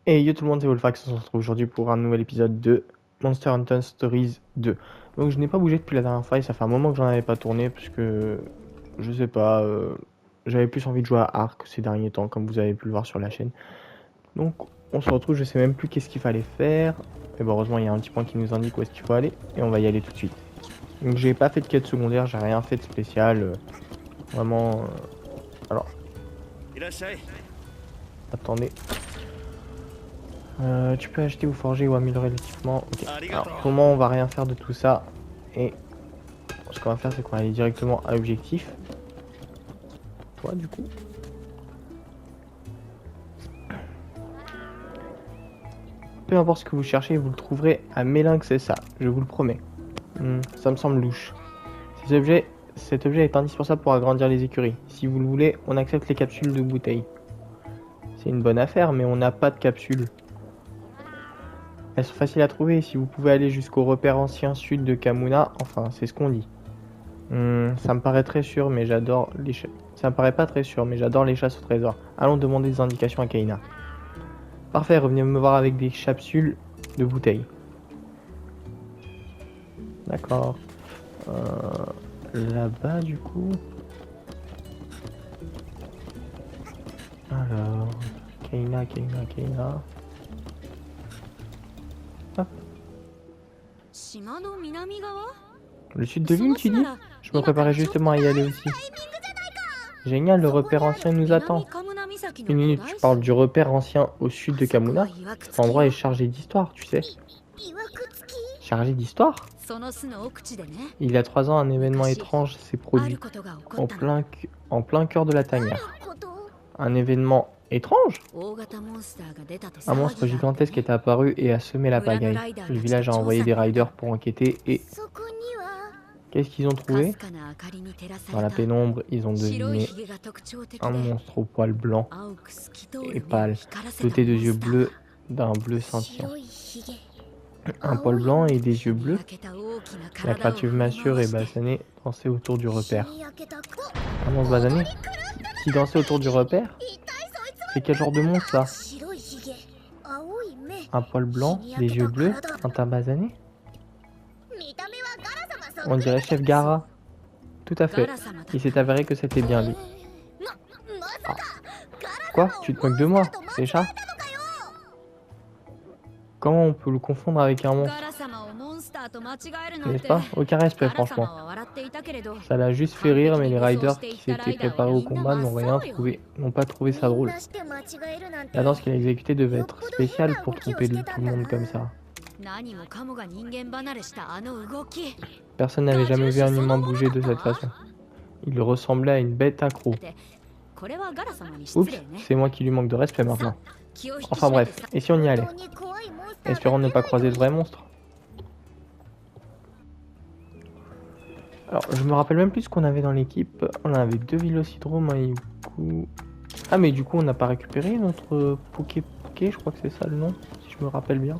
Et yo tout le monde, c'est Wolfax, on se retrouve aujourd'hui pour un nouvel épisode de Monster Hunter Stories 2. Donc je n'ai pas bougé depuis la dernière fois et ça fait un moment que j'en avais pas tourné parce que je sais pas, j'avais plus envie de jouer à Ark ces derniers temps comme vous avez pu le voir sur la chaîne. Donc on se retrouve, je sais même plus qu'est-ce qu'il fallait faire. Mais bon, heureusement il y a un petit point qui nous indique où est-ce qu'il faut aller et on va y aller tout de suite. Donc j'ai pas fait de quête secondaire, j'ai rien fait de spécial, vraiment... alors, attendez. Tu peux acheter ou forger ou améliorer l'équipement. Ok. Alors, pour le moment, on va rien faire de tout ça. Et ce qu'on va faire, c'est qu'on va aller directement à l'objectif. Toi, du coup. Peu importe ce que vous cherchez, vous le trouverez à Mélinx, c'est ça. Je vous le promets. Ça me semble louche. Cet objet est indispensable pour agrandir les écuries. Si vous le voulez, on accepte les capsules de bouteilles. C'est une bonne affaire, mais on n'a pas de capsules. Elles sont faciles à trouver. Si vous pouvez aller jusqu'au repère ancien sud de Kamuna, enfin, c'est ce qu'on dit. Ça me paraît très sûr, mais j'adore les chasses. Ça me paraît pas très sûr, mais j'adore les chasses au trésor. Allons demander des indications à Kaina. Parfait, revenez me voir avec des capsules de bouteilles. D'accord. Là-bas, du coup. Alors, Kaina. Hop. Le sud de l'île, tu dis? Je me préparais justement à y aller aussi. Génial, le repère ancien nous attend. Une minute, tu parles du repère ancien au sud de Kamuna? Cet endroit est chargé d'histoire, tu sais. Chargé d'histoire? Il y a 3 ans, un événement étrange s'est produit en plein cœur de la tanière. Un événement étrange? Un monstre gigantesque est apparu et a semé la pagaille. Le village a envoyé des riders pour enquêter et... Qu'est-ce qu'ils ont trouvé? Dans la pénombre, ils ont deviné un monstre au poil blanc et pâle, doté de yeux bleus d'un bleu scintillant. Un poil blanc et des yeux bleus. La créature massure et basanée dansait autour du repère. Un monstre basané qui dansait autour du repère? C'est quel genre de monstre ça? Un poil blanc, des yeux bleus, un teint basané? On dirait Chef Gara. Tout à fait. Il s'est avéré que c'était bien lui. Ah. Quoi? Tu te moques de moi? C'est ça? Comment on peut le confondre avec un monstre? N'est-ce pas? Aucun respect, franchement. Ça l'a juste fait rire, mais les riders qui s'étaient préparés au combat n'ont pas trouvé ça drôle. La danse qu'il a exécutée devait être spéciale pour tromper tout le monde comme ça. Personne n'avait jamais vu un humain bouger de cette façon. Il ressemblait à une bête accro. Oups, c'est moi qui lui manque de respect maintenant. Enfin bref, et si on y allait? Espérons ne pas croiser de vrais monstres. Alors, je me rappelle même plus ce qu'on avait dans l'équipe. On avait 2 vélocidromes et du coup... Ah, mais du coup, on n'a pas récupéré notre Poké, je crois que c'est ça le nom, si je me rappelle bien.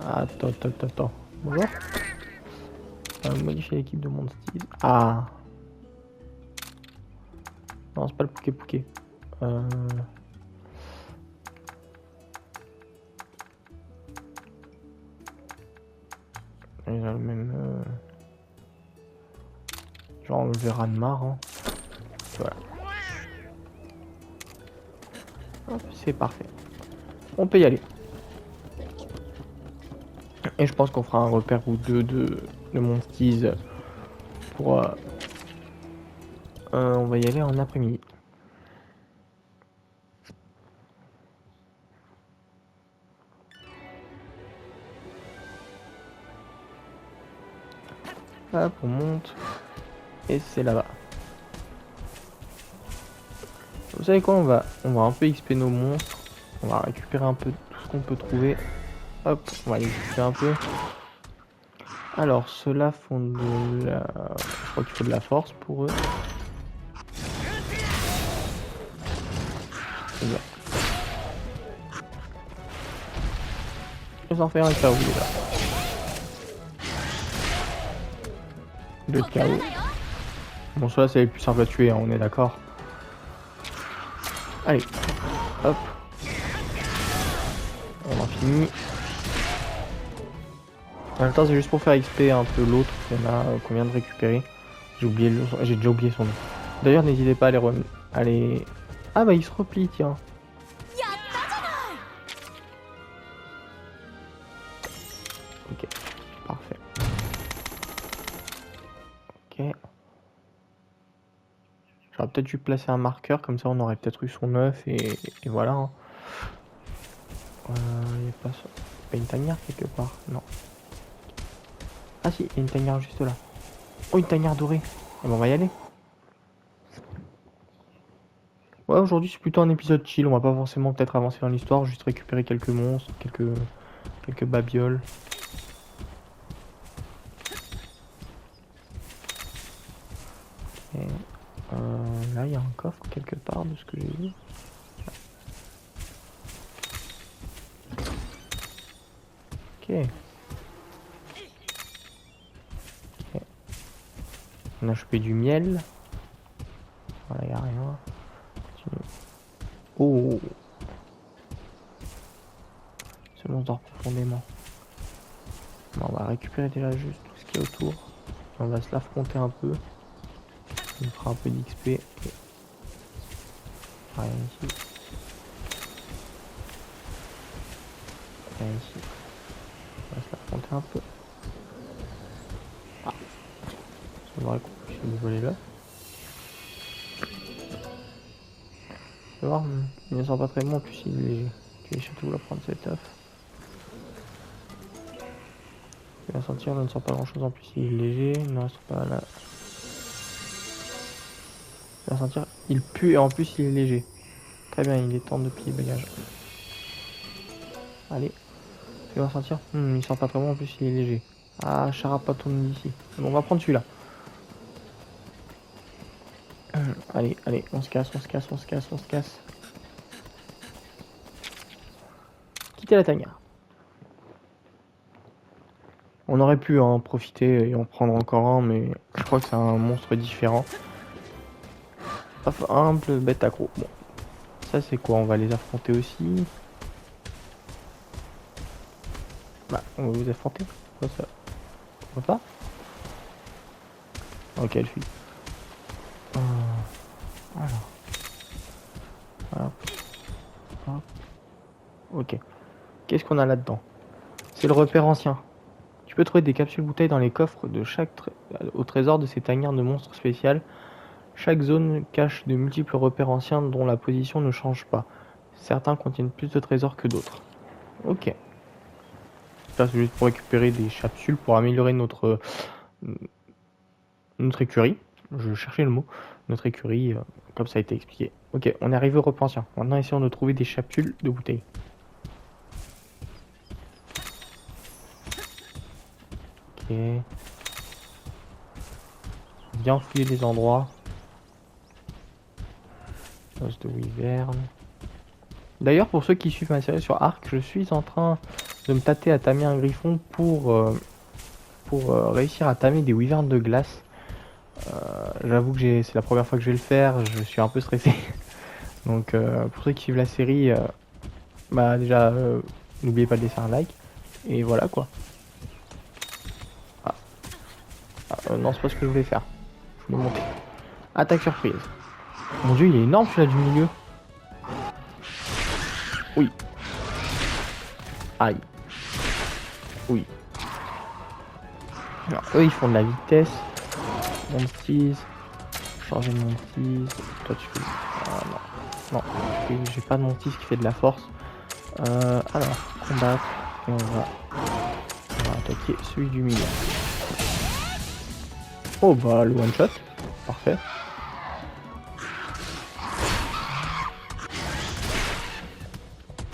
Attends. Bonjour. Modifier l'équipe de mon style. Ah. Non, c'est pas le Poké. Il a le même... Genre on le verra de marre. Hein. Voilà. C'est parfait. On peut y aller. Et je pense qu'on fera un repère ou deux de Monstees pour... on va y aller en après-midi. Hop, on monte. Et c'est là-bas. Vous savez quoi, on va un peu XP nos monstres. On va récupérer un peu tout ce qu'on peut trouver. Hop, on va les XP un peu. Alors, ceux-là font de la... Je crois qu'il faut de la force pour eux. C'est bien. Je vais en faire un KO déjà. Le KO. Bon, ceux-là, c'est les plus simples à tuer, hein, on est d'accord. Allez, hop. On en finit. En même temps, c'est juste pour faire XP un peu l'autre qu'on vient de récupérer. J'ai déjà oublié son nom. D'ailleurs, n'hésitez pas à les... Ah bah il se replie, tiens. Ok, parfait. Ok. J'aurais peut-être dû placer un marqueur, comme ça on aurait peut-être eu son œuf et voilà. Hein. Y a pas ça. Pas une tanière quelque part? Non. Ah si, il y a une tanière juste là. Oh, une tanière dorée. Eh ben, on va y aller. Ouais, aujourd'hui c'est plutôt un épisode chill. On va pas forcément peut-être avancer dans l'histoire, juste récupérer quelques monstres, quelques babioles. Et là, il y a un coffre quelque part de ce que j'ai vu. Ok. On a chopé du miel. Voilà, il n'y a rien. Continue. Oh! Ce monstre dort profondément. Bon, on va récupérer déjà juste tout ce qu'il y a autour. On va se l'affronter un peu. On fera un peu d'XP. Rien ici. Rien ici. On va se l'affronter un peu. Ah! C'est vrai qu'on peut voler là. Tu vas voir, il ne sent pas très bon, en plus il est léger. Je vais surtout la prendre cet œuf. Tu vas sentir, je ne sens pas grand chose en plus, il est léger. Non, c'est pas là. Tu vas sentir, il pue et en plus il est léger. Très bien, il est temps de plier le bagage. Allez, tu vas sentir, il sent pas très bon, en plus il est léger. Ah, Charapaton d'ici. Bon, on va prendre celui-là. Allez, allez, on se casse, on se casse, on se casse, on se casse. Quitter la tanière. On aurait pu en profiter et en prendre encore un, mais je crois que c'est un monstre différent. Humble bête accro. Bon, ça c'est quoi? On va les affronter aussi. Bah, on va vous affronter. Quoi ça? On va pas? Ok, elle fuit. Alors. Hop. Hop. Ok. Qu'est-ce qu'on a là-dedans? C'est le repère ancien. Tu peux trouver des capsules bouteilles dans les coffres de au trésor de ces tanières de monstres spéciales. Chaque zone cache de multiples repères anciens dont la position ne change pas. Certains contiennent plus de trésors que d'autres. Ok. Ça c'est juste pour récupérer des capsules pour améliorer notre écurie. Je cherchais le mot. Notre écurie, comme ça a été expliqué. Ok, on est arrivé au repère ancien. Maintenant essayons de trouver des capsules de bouteilles. Ok. Bien fouiller les endroits. Os de wyvern. D'ailleurs, pour ceux qui suivent ma série sur Arc, je suis en train de me tâter à tamer un griffon pour réussir à tamer des wyverns de glace. J'avoue que c'est la première fois que je vais le faire, je suis un peu stressé. Donc pour ceux qui suivent la série, bah déjà n'oubliez pas de laisser un like. Et voilà quoi. Non, c'est pas ce que je voulais faire. Je voulais monter. Attaque surprise. Mon dieu, il est énorme celui-là du milieu. Oui. Aïe. Oui. Alors, eux, ils font de la vitesse. Mon tease. Changer de mon tease. Toi, tu fais... Ah, non. Non, j'ai pas de mon tease qui fait de la force. Alors, combattre. Et on va attaquer celui du milieu. Oh, bah, le one shot. Parfait.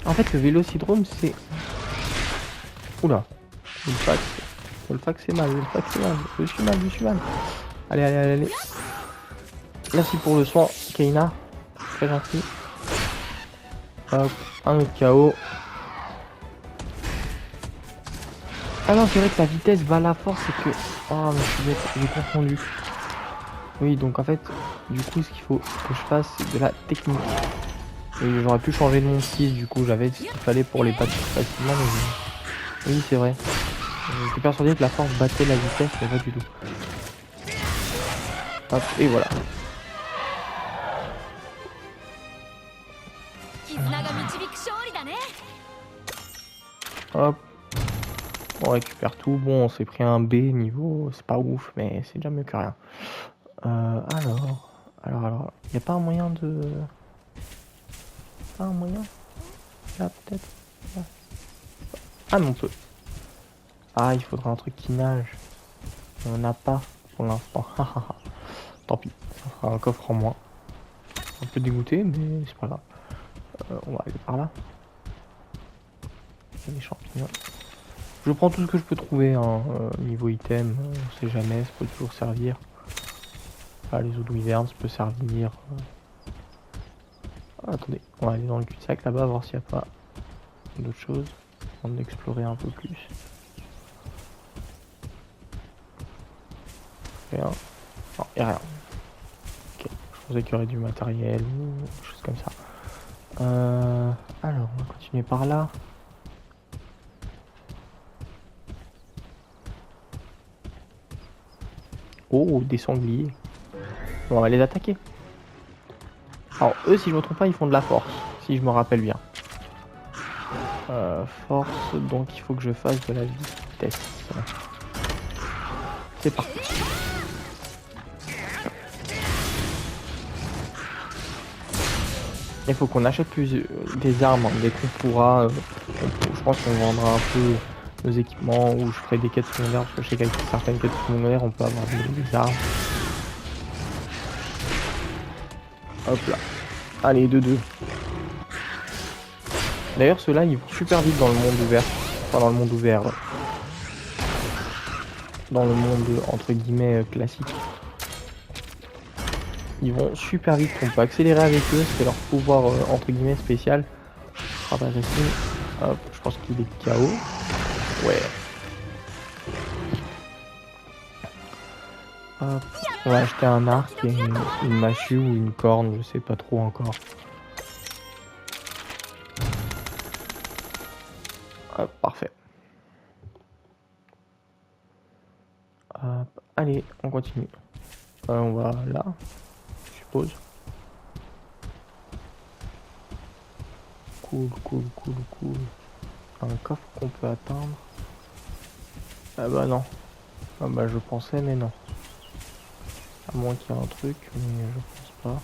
En fait, le vélocidrome, c'est... Oula. Le fax, c'est mal. Je suis mal. Allez, allez, allez, allez. Merci pour le soin, Keina. Très gentil. Hop, un autre KO. Ah non, c'est vrai que la vitesse va à la force, c'est que... Oh, mais je suis bête, j'ai confondu. Oui, donc en fait, du coup, ce qu'il faut que je fasse, c'est de la technique. Et j'aurais pu changer de mon style, du coup j'avais ce qu'il fallait pour les battre plus facilement. Mais... oui, c'est vrai. J'étais persuadé que la force battait la vitesse, mais pas du tout. Hop, et voilà. Hop. On récupère tout. Bon, on s'est pris un B niveau, c'est pas ouf, mais c'est déjà mieux que rien. Alors, y a pas un moyen de... Pas un moyen? Là, peut-être. Ah, mais on peut. Ah, il faudra un truc qui nage. On n'a pas pour l'instant. Tant pis, ça fera un coffre en moins. Un peu dégoûté, mais c'est pas grave. On va aller par là. Il y a des champignons. Je prends tout ce que je peux trouver, hein, niveau item, on sait jamais, ça peut toujours servir. Ah, les eaux de wyvern, ça peut servir. Ah, attendez, on va aller dans le cul-de-sac là-bas, voir s'il n'y a pas d'autres choses. On va explorer un peu plus. Rien. Non, il n'y a rien. Ok, je pensais qu'il y aurait du matériel ou des choses comme ça. Alors, on va continuer par là. Oh, des sangliers. Bon, on va les attaquer. Alors, eux, si je me trompe pas, ils font de la force, si je me rappelle bien. Force, donc il faut que je fasse de la vitesse. C'est parti. Il faut qu'on achète plus des armes, hein. Dès qu'on pourra. Je pense qu'on vendra un peu nos équipements ou je ferai des quêtes secondaires, parce que je sais qu'avec certaines quêtes secondaires, on peut avoir des armes. Hop là. Allez, 2-2. D'ailleurs, ceux-là, ils vont super vite dans le monde ouvert. Enfin, dans le monde ouvert. Dans le monde, entre guillemets, classique. Ils vont super vite. On peut accélérer avec eux. C'est leur pouvoir, entre guillemets, spécial. Hop, je pense qu'il est KO. Ouais. Hop. On va acheter un arc et une massue ou une corne. Je sais pas trop encore. Hop, parfait. Hop, allez, on continue. On va là, je suppose. Cool. Un coffre qu'on peut atteindre. Ah bah non. Ah bah je pensais, mais non. À moins qu'il y ait un truc, mais je pense pas.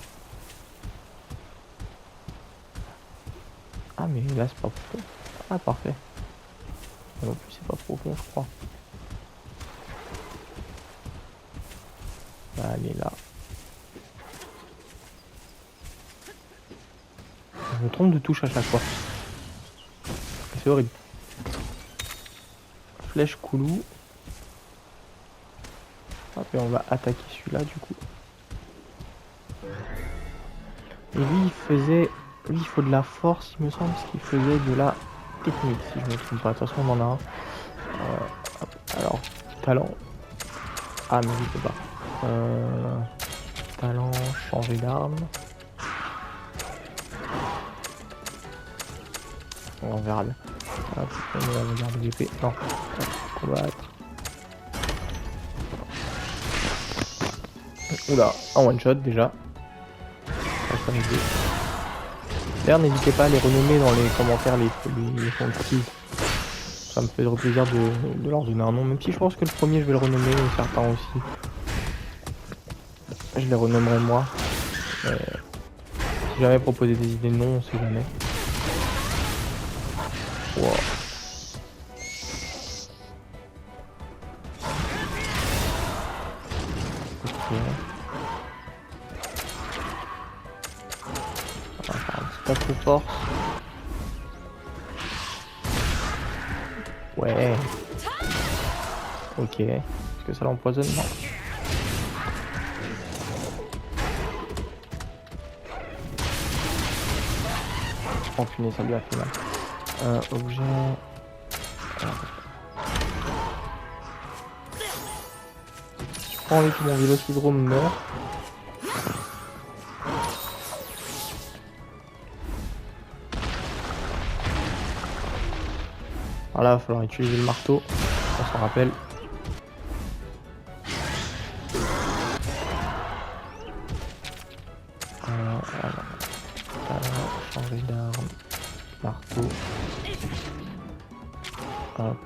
Ah mais là c'est pas profond. Ah parfait. Non plus c'est pas profond, je crois. Bah, elle est là. Je me trompe de touche à chaque fois. C'est horrible. Flèche coulou. Hop, et on va attaquer celui-là du coup. Et lui il faisait... Lui il faut de la force il me semble, parce qu'il faisait de la technique si je me trompe pas. De toute façon on en a un. Hop, alors, talent. Ah mais je peux pas. Talent, changer d'arme. On verra bien. Hop, on va garder l'épée. Non, hop, combattre. Oula, un one shot déjà. D'ailleurs, n'hésitez pas à les renommer dans les commentaires les franchises. Ça me fait plaisir de leur donner un nom, même si je pense que le premier je vais le renommer, et certains aussi. Je les renommerai moi. Si jamais proposer des idées de noms, on sait jamais. Wow. Ok. Pas trop fort. Ouais. Ok. Est-ce que ça l'empoisonne? Non. Oh punaise, ça lui a fait mal. Objet. Je prends envie que mon vélocydrome meurt. Alors là, il va falloir utiliser le marteau. On s'en rappelle. Changer d'arme. Marteau. Hop.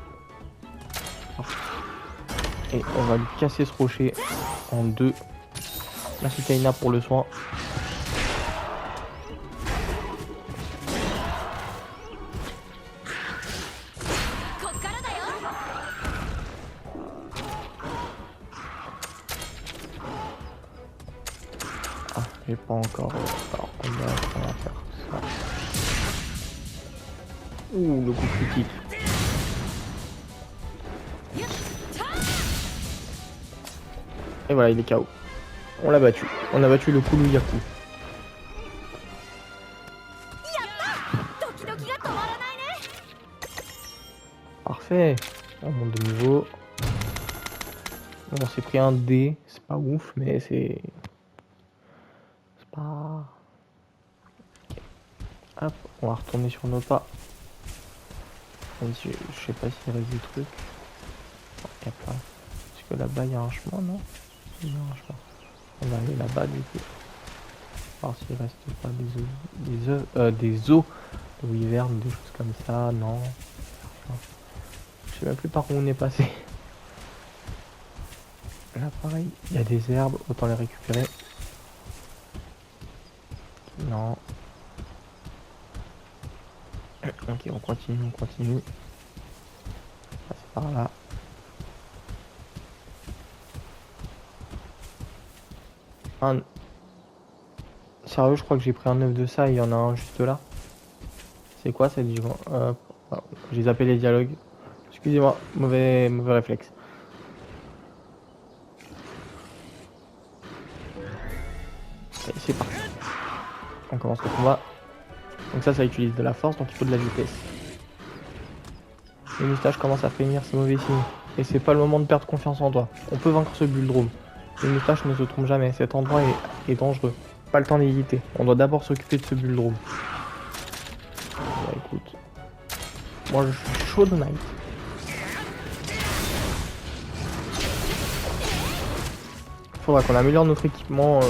Et on va lui casser ce rocher en deux. Merci Kaina pour le soin. Ah, j'ai pas encore. Alors, on va faire ça. Ouh, le coup critique. Et voilà, il est KO. On l'a battu. On a battu le Kulu-Yaku. Parfait. On monte de niveau. On s'est pris un D. C'est pas ouf, mais c'est... C'est pas... Hop, on va retourner sur nos pas. Même si je sais pas s'il reste des trucs. Non, y a pas. Parce que là-bas, il y a un chemin, non? Il y a un chemin. On va aller là-bas, du coup. Alors s'il reste pas des os de wyvern, des choses comme ça, non. Je sais même plus par où on est passé. Là pareil, il y a des herbes, autant les récupérer. Non. Ok, on continue, on continue. Passer par là. Sérieux, je crois que j'ai pris un œuf de ça et il y en a un juste là. C'est quoi ça dit? J'ai zappé les dialogues. Excusez-moi, mauvais réflexe. Allez, c'est parti. On commence le combat. Donc ça utilise de la force, donc il faut de la vitesse. Les moustaches commencent à frémir, c'est mauvais signe. Et c'est pas le moment de perdre confiance en toi. On peut vaincre ce Bulldrome. Les moustaches ne se trompent jamais, cet endroit est dangereux. Pas le temps d'hésiter. On doit d'abord s'occuper de ce Bulldrome. Bah écoute. Moi je suis chaud de night. Faudra qu'on améliore notre équipement.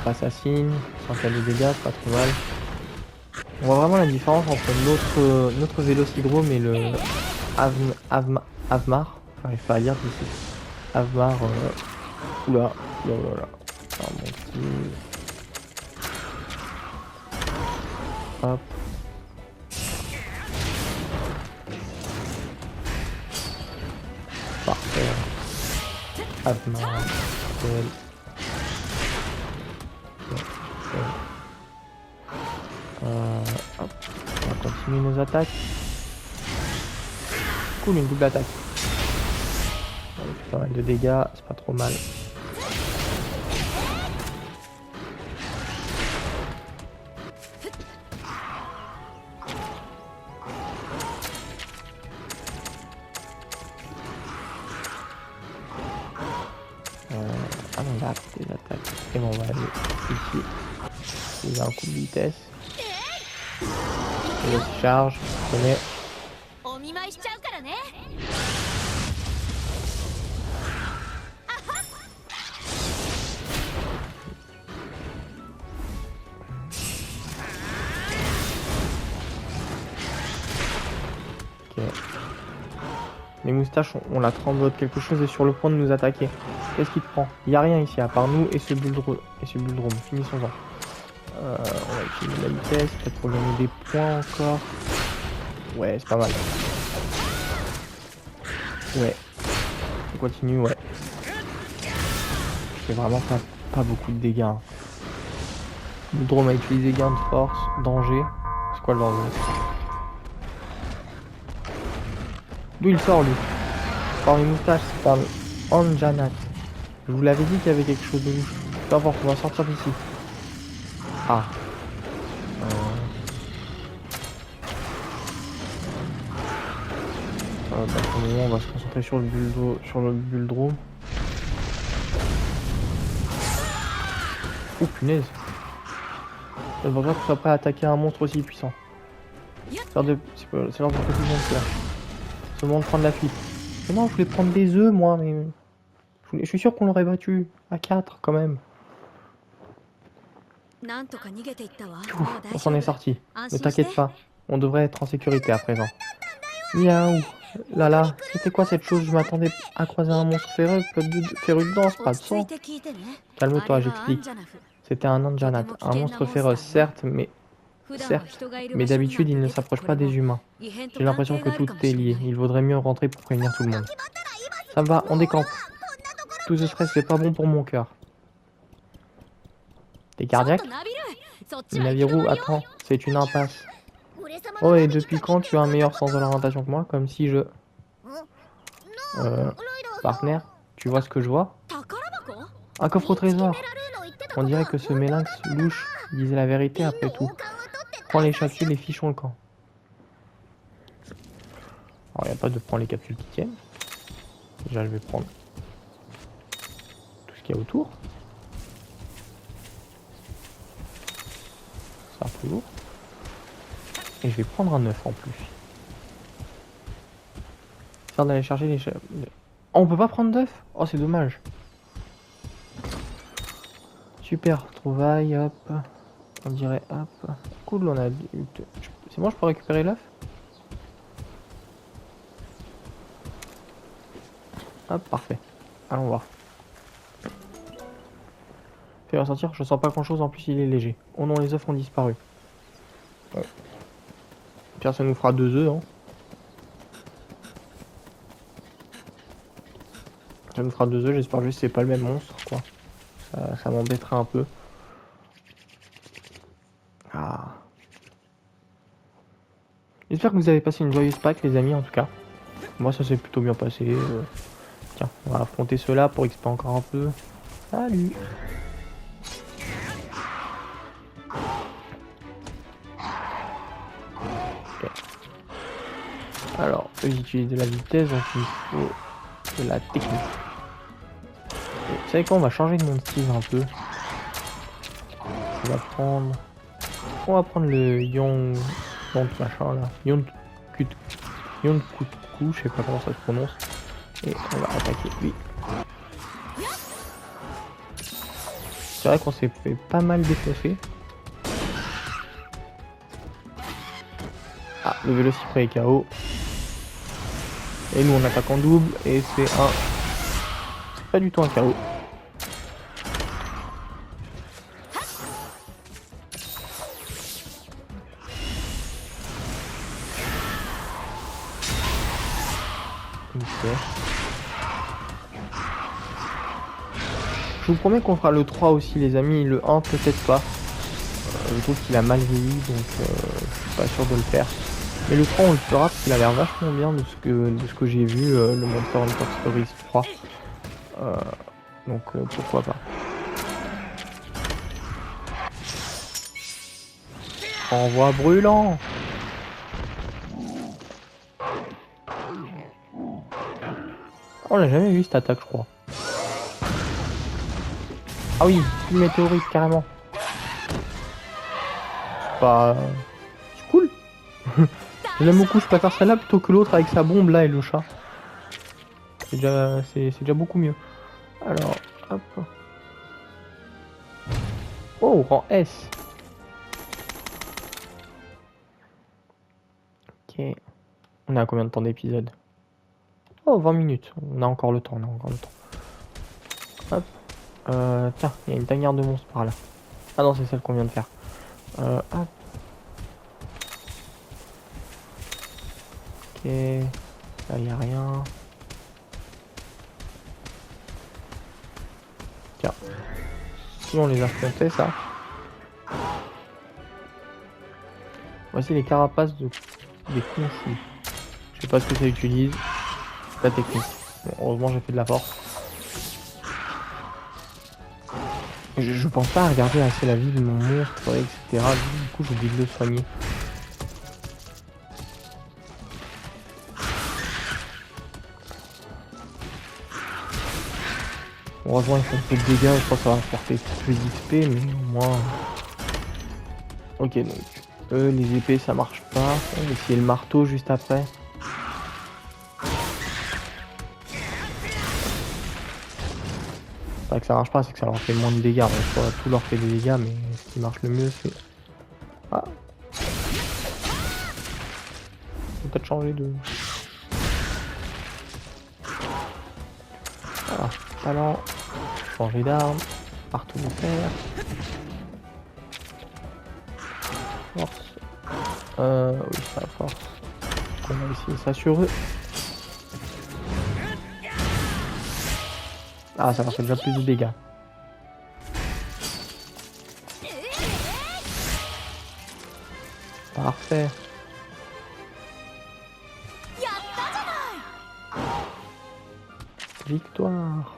Assassine, sans faire de dégâts, c'est pas trop mal. On voit vraiment la différence entre notre Vélocidrome et le Avmar. J'arrive pas à lire d'ici. Avmar. Oula, oula. Alors, mon petit... Hop. Parfait. Avmar. Hop. On va continuer nos attaques. Cool, une double attaque. Pas mal de dégâts, c'est pas trop mal. Ah non, là, des attaques. Et bon, on va aller ici. Il a un coup de vitesse. Et là, il charge. Je connais. Ok. Les moustaches, on la tremble, quelque chose est sur le point de nous attaquer. Qu'est-ce qui te prend? Il n'y a rien ici à part nous et ce Bulldrome. Finissons-en. On va utiliser la vitesse, peut-être pour gagner des points encore. Ouais, c'est pas mal. Ouais. On continue, ouais. Je fais vraiment pas beaucoup de dégâts. Hein. Bulldrome a utilisé gain de force, danger. C'est quoi le danger? D'où il sort lui? Par les moustaches, c'est par le Anjanat. Je vous l'avais dit qu'il y avait quelque chose de louche. Peu importe, on va sortir d'ici. Ah. Pour le moment, on va se concentrer sur le Bulldrome. Oh punaise. Je ne vois pas que tu sois prêt à attaquer un monstre aussi puissant. C'est l'heure de petit monde là. Ce monde prendre la fuite. Mais non, je voulais prendre des œufs moi, mais... Je suis sûr qu'on l'aurait battu. À 4 quand même. On s'en est sorti. Ne t'inquiète pas. On devrait être en sécurité à présent. Miaou. Là, c'était quoi cette chose? Je m'attendais à croiser un monstre féru de danse, pas de sang. Calme-toi, j'explique. C'était un Anjanat, un monstre féroce, certes, mais d'habitude, il ne s'approche pas des humains. J'ai l'impression que tout est lié. Il vaudrait mieux rentrer pour prévenir tout le monde. Ça va, on décampe. Tout ce stress, c'est pas bon pour mon cœur. T'es cardiaque? Naviru, attends, c'est une impasse. Oh, et depuis quand tu as un meilleur sens de l'orientation que moi? Comme si je... Partenaire, tu vois ce que je vois? Un coffre au trésor. On dirait que ce mélinx louche disait la vérité après tout. Prends les capsules et fichons le camp. Alors, il n'y a pas de prendre les capsules qui tiennent. Déjà, je vais prendre tout ce qu'il y a autour. Ça un peu lourd. Et je vais prendre un œuf en plus. Histoire d'aller chercher les... Oh, on peut pas prendre d'œuf? Oh, c'est dommage. Super, trouvaille, hop. On dirait, hop. Cool, on a... C'est bon, je peux récupérer l'œuf? Hop, parfait. Allons voir. Fais ressentir, je sens pas grand chose, en plus il est léger. Oh non, les œufs ont disparu. Bon. Pierre, ça nous fera 2 œufs, hein. Ça nous fera 2 œufs, j'espère juste que c'est pas le même monstre, quoi. Ça m'embêterait un peu. Ah. J'espère que vous avez passé une joyeuse Pâques, les amis, en tout cas. Moi, ça s'est plutôt bien passé. Tiens, on va affronter ceux-là pour XP encore un peu. Salut. Okay. Alors, eux, ils utilisent de la vitesse, donc il faut de la technique. Vous savez quoi, on va changer de mon style un peu. On va prendre le Yon machin là. Yon Kutku, je sais pas comment ça se prononce. Et on va attaquer lui. C'est vrai qu'on s'est fait pas mal défoncer. Ah, le Vélocyprès est KO. Et nous on attaque en double et c'est pas du tout un KO. Okay. Je vous promets qu'on fera le 3 aussi les amis, le 1 peut-être pas. Je trouve qu'il a mal vieilli donc je suis pas sûr de le faire. Mais le 3 on le fera parce qu'il a l'air vachement bien de ce que j'ai vu, le Monster Hunter Stories 3. Donc pourquoi pas. Envoi brûlant. On l'a jamais vu cette attaque je crois. Ah oui, une météorite carrément. C'est pas... C'est cool. J'aime beaucoup, je préfère celle-là plutôt que l'autre avec sa bombe là et le chat. C'est déjà beaucoup mieux. Alors, hop. Oh, rang S. Ok. On a combien de temps d'épisode? Oh, 20 minutes. On a encore le temps, Hop. Tiens, il y a une tanière de monstres par là. Ah non, c'est celle qu'on vient de faire. Hop. Ok. Là, il n'y a rien. Tiens. Si on les affrontait, ça. Voici les carapaces des conchus. Je sais pas ce que ça utilise. La technique. Bon, heureusement, j'ai fait de la force. Je pense pas à regarder assez la vie de mon monstre, etc. Du coup, j'ai oublié de le soigner. Heureusement ils font peu de dégâts, je crois que ça va apporter plus d'XP, mais au moins... Ok, donc les épées ça marche pas. On va essayer le marteau juste après. C'est pas que ça marche pas, c'est que ça leur fait moins de dégâts. Bon, tout leur fait des dégâts, mais ce qui marche le mieux c'est... Ah, faut peut-être changer de... Voilà, talent, changer d'arme, marteau de fer, force. Oui, ça force. On va essayer ça sur eux. Ah, ça leur fait déjà plus de dégâts. Parfait. Victoire.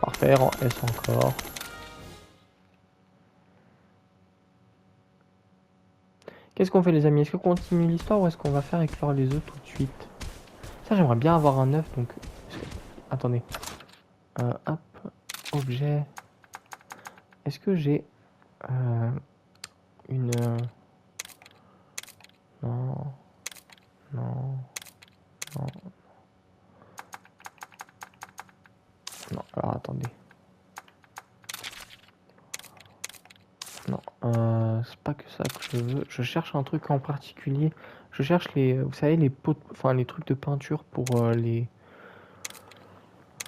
Parfait, en S encore. Qu'est-ce qu'on fait les amis? Est-ce qu'on continue l'histoire ou est-ce qu'on va faire éclore les œufs tout de suite? Ça j'aimerais bien avoir un œuf donc... Attendez. Hop, objet. Est-ce que j'ai une... Non. Non. Non. Non, alors attendez. Non, c'est pas que ça que je veux. Je cherche un truc en particulier. Je cherche les... Vous savez, les pots... Enfin, les trucs de peinture pour les...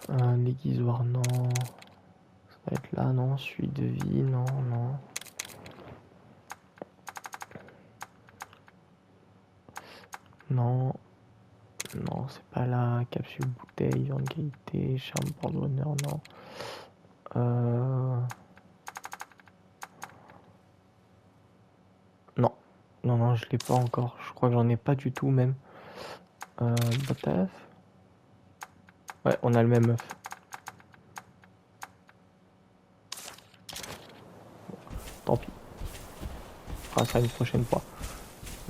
l'aiguisoir, non. Ça va être là, non. Suite de vie, non, non. Non. Non, c'est pas là. Capsule bouteille, viande qualité, charme pour bonheur, non. Non. Non, non, je l'ai pas encore. Je crois que j'en ai pas du tout même. Boîte à œuf. Ouais, on a le même œuf. Tant pis. On fera ça une prochaine fois.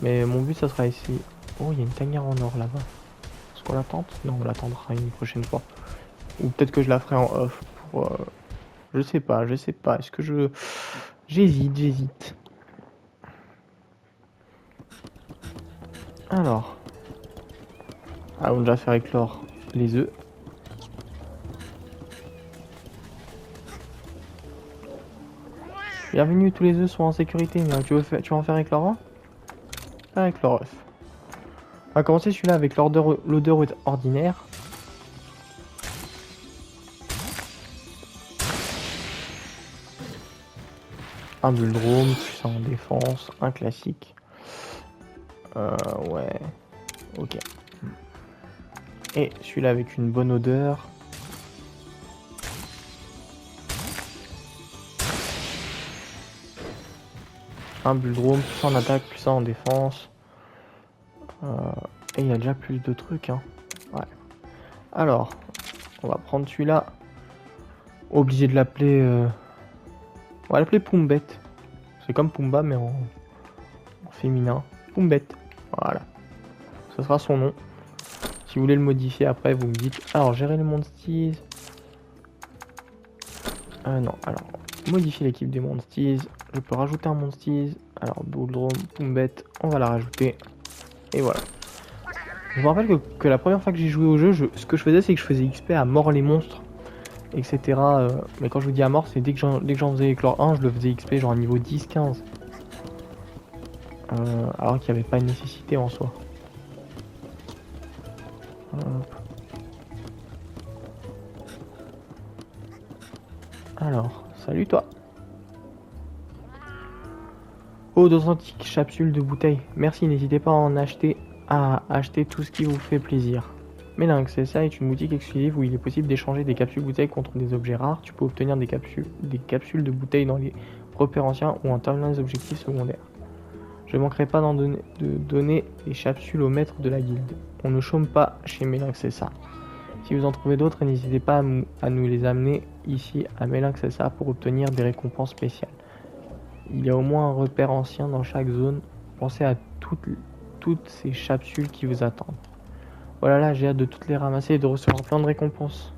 Mais mon but, ça sera ici. Oh, il y a une tanière en or là-bas. Est-ce qu'on l'attend? Non, on l'attendra une prochaine fois. Ou peut-être que je la ferai en off pour... Je sais pas, je sais pas. Est-ce que je... J'hésite. Alors. Allons déjà faire éclore les œufs. Bienvenue, tous les œufs sont en sécurité. Mais tu vas en faire éclore un? Faire éclore œuf. On va commencer celui-là avec l'odeur ordinaire. Un bulldraum, puissant en défense, un classique. Ouais. Ok. Et celui-là avec une bonne odeur. Un bulldraum, puissant en attaque, puissant en défense. Et il y a déjà plus de trucs, hein. Ouais. Alors, on va prendre celui-là. Obligé de l'appeler... On va l'appeler Poumbette. C'est comme Pumba, mais en féminin. Poumbette. Voilà. Ce sera son nom. Si vous voulez le modifier après, vous me dites. Alors, gérer les Monsties. Non, alors, modifier l'équipe des Monsties. Je peux rajouter un Monsties. Alors, Bulldrum, Poumbette, on va la rajouter. Et voilà. Je me rappelle que la première fois que j'ai joué au jeu, ce que je faisais, c'est que je faisais XP à mort les monstres, etc. Mais quand je vous dis à mort, c'est dès que j'en faisais éclore 1, je le faisais XP genre à niveau 10-15. Alors qu'il n'y avait pas de nécessité en soi. Alors, salut toi. Eau d'authentique, capsule de bouteille. Merci, n'hésitez pas à acheter tout ce qui vous fait plaisir. Mélinx, c'est ça, est une boutique exclusive où il est possible d'échanger des capsules bouteilles contre des objets rares. Tu peux obtenir des capsules de bouteilles dans les repères anciens ou en terminant les objectifs secondaires. Je ne manquerai pas de donner les capsules au maître de la guilde. On ne chôme pas chez Mélinx, c'est ça. Si vous en trouvez d'autres, n'hésitez pas à nous les amener ici à Mélinx, c'est ça, pour obtenir des récompenses spéciales. Il y a au moins un repère ancien dans chaque zone. Pensez à toutes ces capsules qui vous attendent. Oh là là, j'ai hâte de toutes les ramasser et de recevoir plein de récompenses.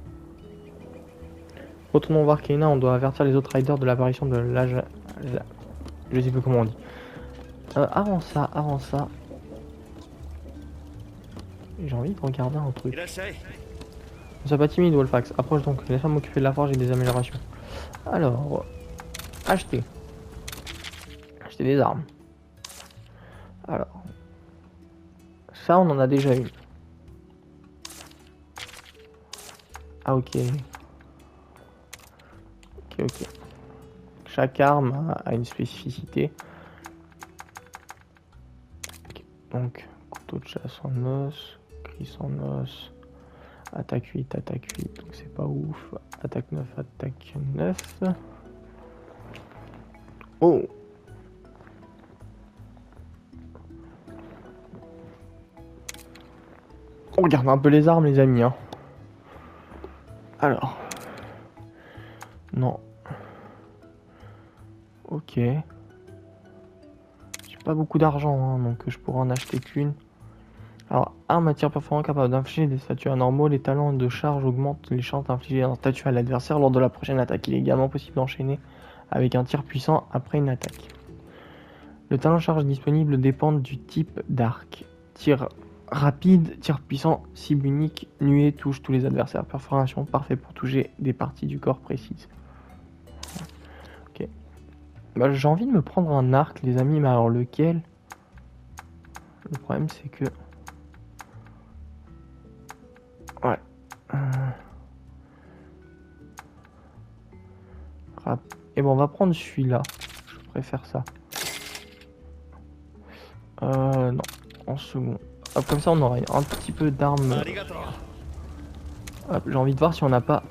Retournons voir Keina, on doit avertir les autres riders de l'apparition de l'âge... Je sais plus comment on dit. Avant ça... J'ai envie de regarder un truc. Ne sois pas timide, Wolfax. Approche donc, laisse-moi m'occuper de la forge et des améliorations. Alors... Acheter. Acheter des armes. Alors... Ça, on en a déjà une. Ah, ok. Ok. Chaque arme a une spécificité. Okay. Donc, couteau de chasse en os, cuisse en os, attaque 8, donc c'est pas ouf. Attaque 9. Oh! On regarde un peu les armes, les amis. Hein. Alors. Non. Ok. J'ai pas beaucoup d'argent, hein, donc je pourrais en acheter qu'une. Alors, arme à tir performant capable d'infliger des statuts anormaux. Les talents de charge augmentent les chances d'infliger un statut à l'adversaire lors de la prochaine attaque. Il est également possible d'enchaîner avec un tir puissant après une attaque. Le talent de charge disponible dépend du type d'arc. Tir rapide, tir puissant, cible unique, nuée, touche tous les adversaires. Perforation, parfait pour toucher des parties du corps précises. Ok. Bah, j'ai envie de me prendre un arc, les amis, mais alors lequel? Le problème, c'est que... Ouais. Et bon, on va prendre celui-là. Je préfère ça. Non. En second. Hop, comme ça, on aura un petit peu d'armes. Hop, j'ai envie de voir si on n'a pas...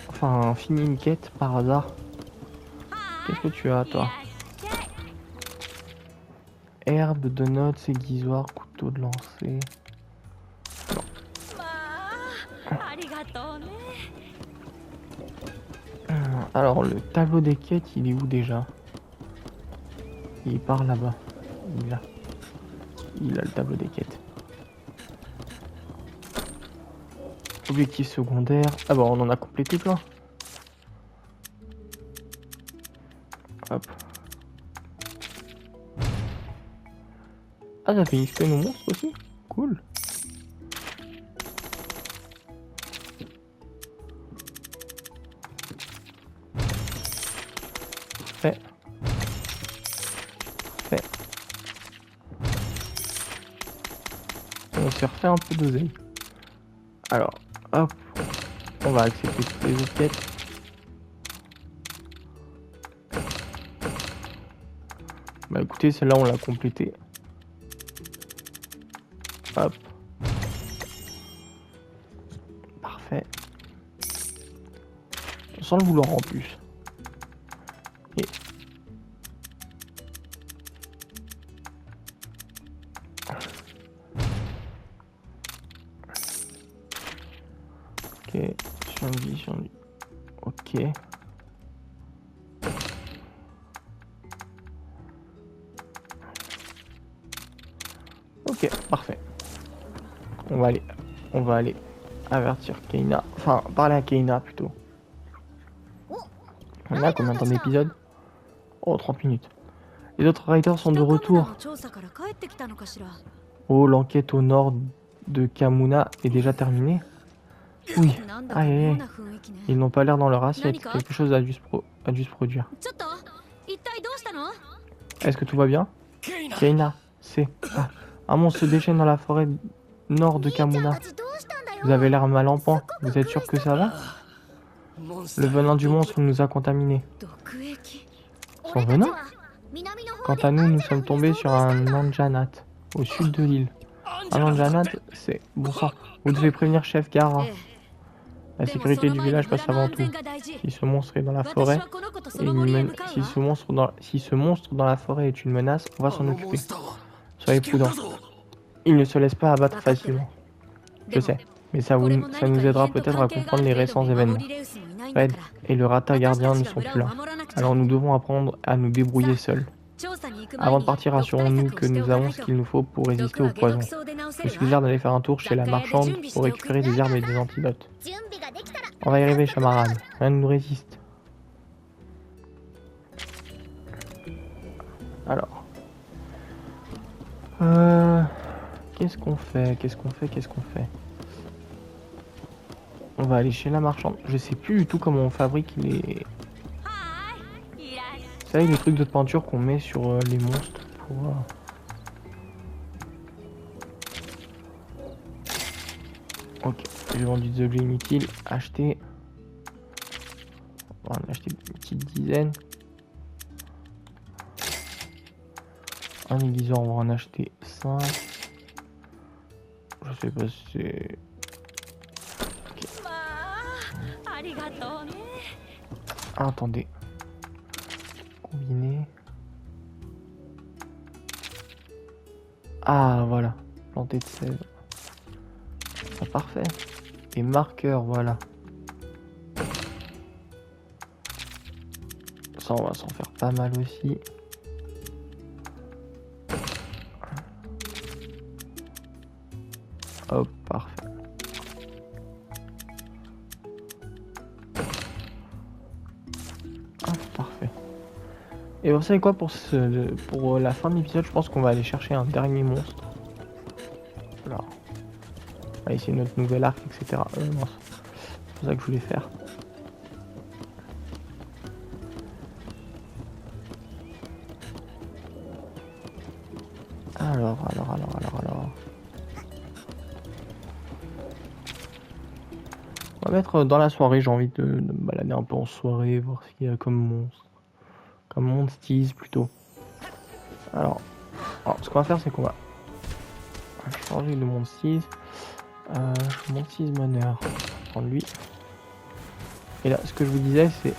Enfin, fini une quête par hasard. Qu'est-ce que tu as, toi? Herbe, de notes, aiguisoire, couteau de lancer. Non. Alors, le tableau des quêtes, il est où déjà? Il est par là-bas. Il a le tableau des quêtes. Objectif secondaire. Ah bon, on en a complété plein. Hop. Ah, ça fait XP nos monstres aussi. Cool. Fait. On s'est refait un peu d'oseille. Alors, hop. On va accepter toutes les autres quêtes. Bah écoutez, celle-là on l'a complétée. Hop. Parfait. Sans le vouloir en plus. Et... Ok. Survie. Ok. Ok, parfait. On va aller avertir Keina. Enfin, parler à Keina plutôt. On a combien de temps d'épisode? Oh, 30 minutes. Les autres riders sont de retour. Oh, l'enquête au nord de Kamuna est déjà terminée. Oui, aïe. Ils n'ont pas l'air dans leur assiette. Quelque chose a dû se produire. Est-ce que tout va bien? Keina, c'est... Ah, un monstre se déchaîne dans la forêt nord de Kamuna. Vous avez l'air mal en point. Vous êtes sûr que ça va? Le venin du monstre nous a contaminés. Son venin? Quant à nous, nous sommes tombés sur un Anjanat, au sud de l'île. Un Anjanat, c'est... Bon sang, vous devez prévenir Chef Gara. La sécurité du village passe avant tout. Si ce monstre est dans la forêt, si ce monstre dans la forêt est une menace, on va s'en occuper. Soyez prudents. Il ne se laisse pas abattre facilement. Je sais, mais ça nous aidera peut-être à comprendre les récents événements. Red et le Rata gardien ne sont plus là. Alors nous devons apprendre à nous débrouiller seuls. Avant de partir, rassurons-nous que nous avons ce qu'il nous faut pour résister au poison. Je suggère d'aller faire un tour chez la marchande pour récupérer des herbes et des antidotes. On va y arriver, camarade. Rien ne nous résiste. Alors. Qu'est-ce qu'on fait? On va aller chez la marchande. Je sais plus du tout comment on fabrique les... Vous savez, les trucs de peinture qu'on met sur les monstres pour... Ok, j'ai vendu des objets inutiles. Acheter. On va en acheter une petite dizaine. Un aiguiseur, on va en acheter 5. Je sais pas si c'est... Okay. Ah, attendez. Combiner. Ah, voilà. Planter de sève. Ah, parfait. Et marqueur, voilà. Ça, on va s'en faire pas mal aussi. Hop, parfait. Ah, parfait. Et vous savez quoi, pour la fin de l'épisode, je pense qu'on va aller chercher un dernier monstre. Alors, on va essayer notre nouvel arc, etc. Non, c'est ça que je voulais faire. Alors. On va mettre dans la soirée, j'ai envie de me balader un peu en soirée, voir ce qu'il y a comme monstre. Comme monsties plutôt. Alors, ce qu'on va faire, c'est qu'on va changer de monsties. Monsties Manor. On va prendre lui. Et là, ce que je vous disais, c'est...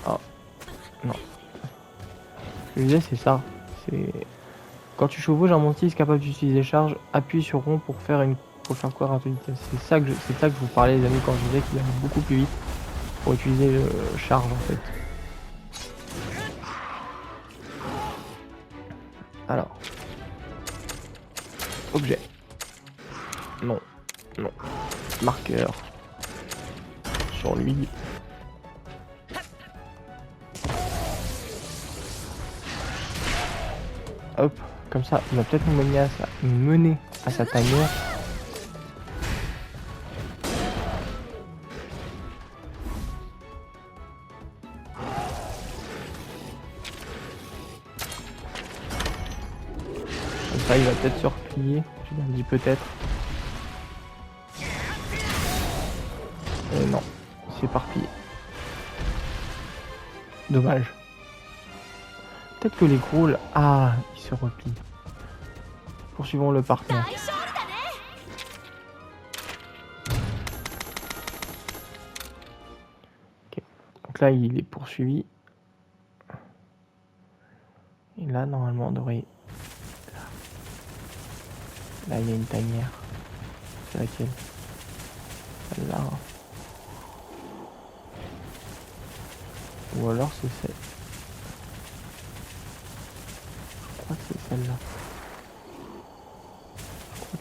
Ah, non. Ce que je disais, c'est ça. C'est... Quand tu chevauches un monstie capable d'utiliser charge, appuie sur rond pour faire courir à toute vitesse. C'est ça que je vous parlais, les amis, quand je disais qu'il allait beaucoup plus vite pour utiliser le charge, en fait. Alors. Objet. Non. Marqueur. Sur lui. Hop. Comme ça, il va peut-être nous mener à sa tanière. Comme ça, il va peut-être se replier. J'ai bien dit peut-être. Non, c'est éparpillé. Dommage. Peut-être que les gros là... Ah, ils se replient. Poursuivons le partenaire. Ok. Donc là, il est poursuivi. Et là, normalement, on devrait... Là, il y a une tanière. C'est laquelle? Celle-là. Ou alors c'est celle... Je crois que c'est celle-là.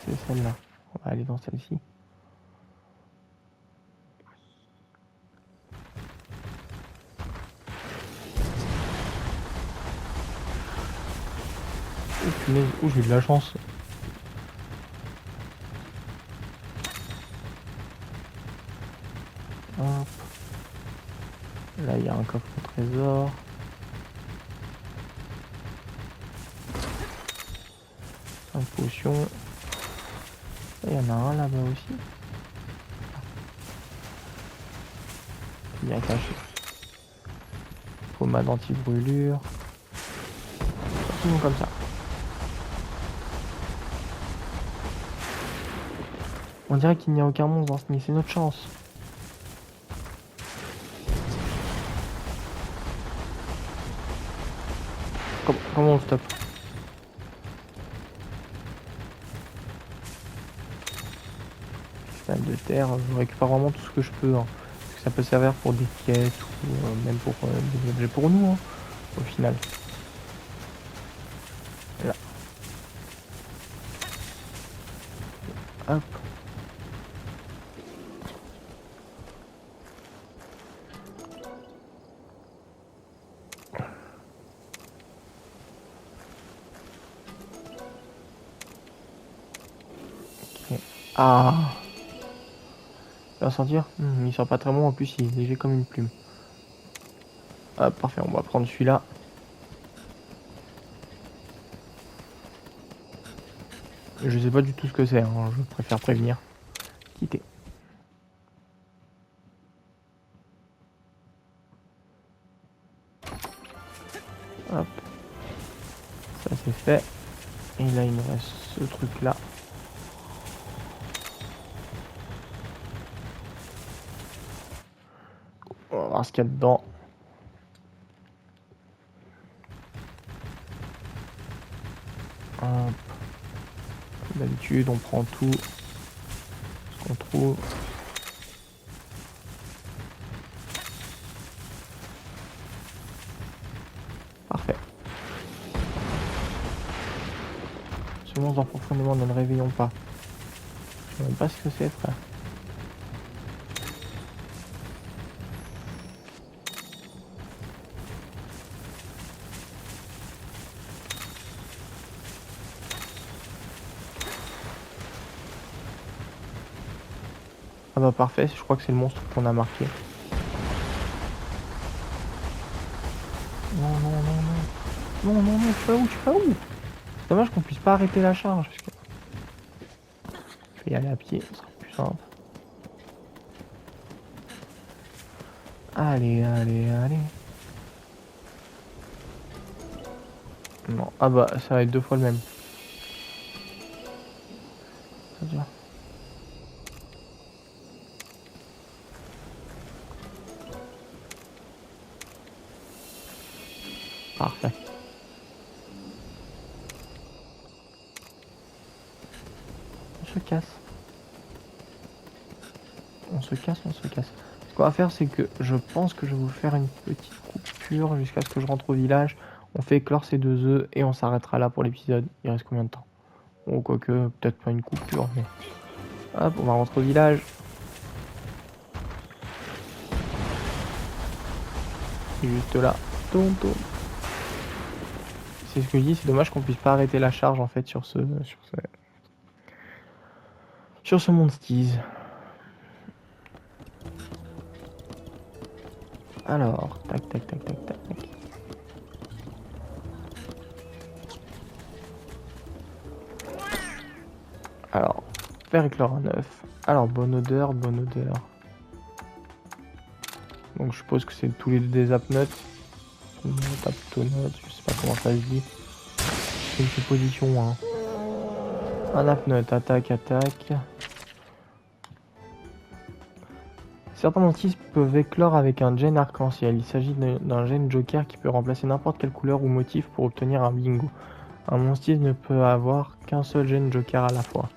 C'est celle-là. On va aller dans celle-ci. Oh punaise, oh j'ai eu de la chance. Hop. Là il y a un coffre au trésor. 5 potions. Il y en a un là-bas aussi. Bien caché. Pommade anti-brûlure. Continuons comme ça. On dirait qu'il n'y a aucun monstre dans ce nid, c'est notre chance. Comment on stoppe? De terre, je récupère vraiment tout ce que je peux, hein. Parce que ça peut servir pour des quêtes ou même pour des objets pour nous, hein, au final. Hop. Ok. Ah. Tu vas sentir? Il sent pas très bon, en plus il est léger comme une plume. Ah, parfait, on va prendre celui-là. Je sais pas du tout ce que c'est, hein. Je préfère prévenir. Quitter. Hop. Ça c'est fait. Et là il me reste ce truc là. On va voir ce qu'il y a dedans. Hop. Comme d'habitude, on prend tout ce qu'on trouve. Parfait. Ce monstre profondément, ne le réveillons pas. Je sais même pas ce que c'est, frère. Ah bah parfait, je crois que c'est le monstre qu'on a marqué. Non, non, non, non. Non, non, non, tu vas où? Tu vas où? C'est dommage qu'on puisse pas arrêter la charge. Parce que... Je vais y aller à pied, ce sera plus simple. Allez, allez, allez. Non, ah bah ça va être 2 fois le même. C'est-à-dire... Parfait. On se casse. On se casse, on se casse. Ce qu'on va faire, c'est que je pense que je vais vous faire une petite coupure jusqu'à ce que je rentre au village. On fait éclore ces 2 œufs et on s'arrêtera là pour l'épisode. Il reste combien de temps? Bon, quoique, peut-être pas une coupure, mais... Hop, on va rentrer au village. Juste là. Toum, toum. C'est ce que je dis, c'est dommage qu'on puisse pas arrêter la charge en fait sur ce monstease. Alors, tac tac tac tac tac. Alors, faire éclore un œuf. Alors, bonne odeur, bonne odeur. Donc je suppose que c'est tous les deux des apnotes. Aptonote, je sais pas comment ça se dit. C'est une supposition, hein. Un apnote, attaque, attaque. Certains monstres peuvent éclore avec un gène arc-en-ciel. Il s'agit d'un gène joker qui peut remplacer n'importe quelle couleur ou motif pour obtenir un bingo. Un monstre ne peut avoir qu'un seul gène joker à la fois.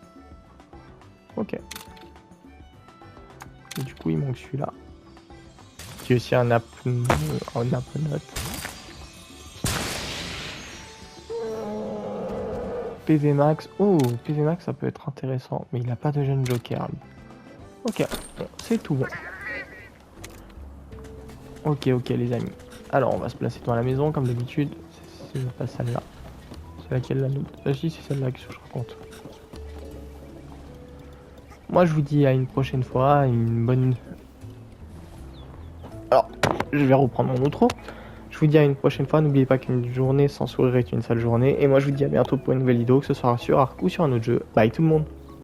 Ok. Et du coup, il manque celui-là. Qui est aussi un apnote. PV max. Oh, PV max, ça peut être intéressant. Mais il n'a pas de gène joker, lui. Ok, bon, c'est tout bon. Ok, ok, les amis. Alors, on va se placer dans la maison, comme d'habitude. C'est pas celle-là. C'est laquelle la nôtre? Ah si, c'est celle-là que je raconte. Moi, je vous dis à une prochaine fois, une bonne... Alors, je vais reprendre mon outro. Je vous dis à une prochaine fois. N'oubliez pas qu'une journée sans sourire est une sale journée. Et moi, je vous dis à bientôt pour une nouvelle vidéo, que ce soit sur Ark ou sur un autre jeu. Bye tout le monde.